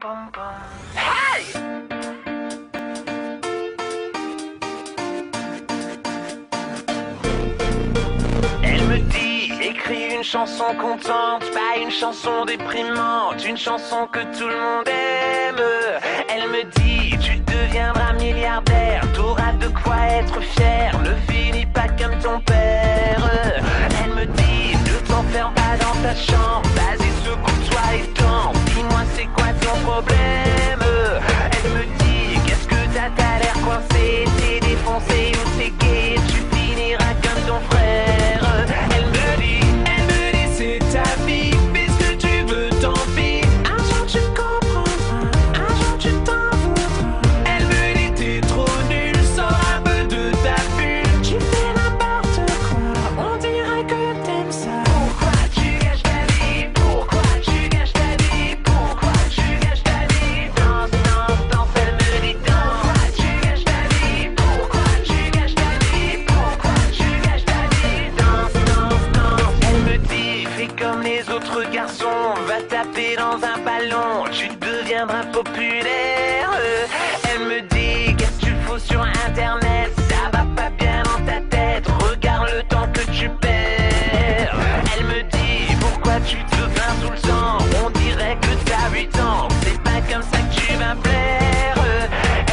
Hey! Elle me dit, écris une chanson contente, pas une chanson déprimante, une chanson que tout le monde aime. Elle me dit, tu deviendras milliardaire, t'auras de quoi être fier, ne finis pas comme ton père. Elle me dit, ne t'enferme pas dans ta chambre, vas-y secoue-toi et tente, dis-moi c'est quoi ton problème. Elle me dit, qu'est-ce que t'as l'air coincé, t'es défoncé ou t'es gay, tu finiras comme ton frère. Elle me dit, c'est ta vie, fais ce que tu veux, tant pis. Un jour tu comprendras, un jour tu t'en voudras. Elle me dit, t'es trop nul, sors un peu de ta bulle. Tu fais n'importe quoi, on dirait que t'aimes ça. Pourquoi tu gâches ta vie? Pourquoi tu gâches ta vie? Pourquoi tu gâches ta vie? Danse, danse, danse, elle me dit danse. Pourquoi tu gâches ta vie? Pourquoi tu gâches ta vie? Pourquoi tu gâches ta vie? Danse, danse, danse. Elle me dit, fais comme les autres garçons, va taper dans un ballon, tu deviendras populaire. Elle me dit, qu'est-ce que tu fous sur internet? Ça va pas bien dans ta tête, regarde le temps que tu perds. Elle me dit, pourquoi tu te plains tout le temps? On dirait que t'as 8 ans, c'est pas comme ça que tu vas plaire.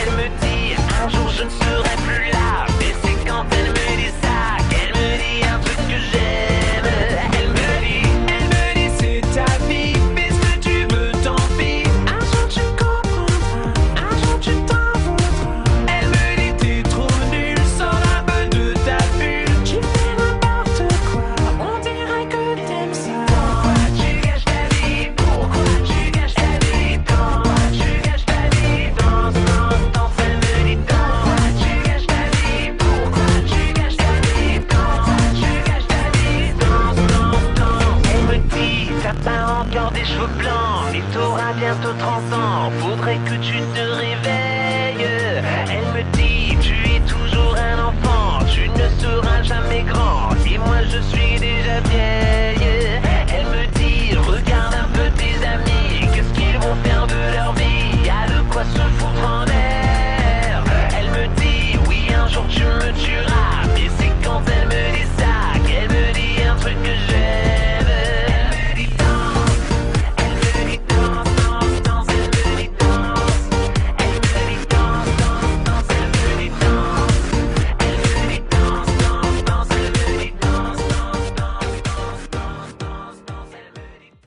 Elle me dit, un jour je ne serai plus là, mais c'est quand elle me dit ça qu'elle me dit un truc que j'aime. Elle me dit, c'est ta vie, fais ce que tu veux, tant pis. Un jour tu comprendras, un jour tu t'en voudras. Elle me dit, t'es trop nul, sors un peu de ta bulle. Tu fais n'importe quoi, on dirait que t'aimes ça. Pourquoi tu gâches ta vie? Pourquoi tu gâches ta vie? Pourquoi tu gâches ta vie? Danse, danse, danse, elle me dit danse. Pourquoi tu gâches ta vie? Pourquoi tu gâches ta vie? Pourquoi tu gâches ta vie? Danse, danse, danse. Elle me dit, t'as pas encore des cheveux blancs, mais t'auras bientôt 30 ans, faudrait que tu te réveilles. Elle me dit, tu es toujours un enfant, tu ne seras jamais grand, et moi je suis déjà vieille.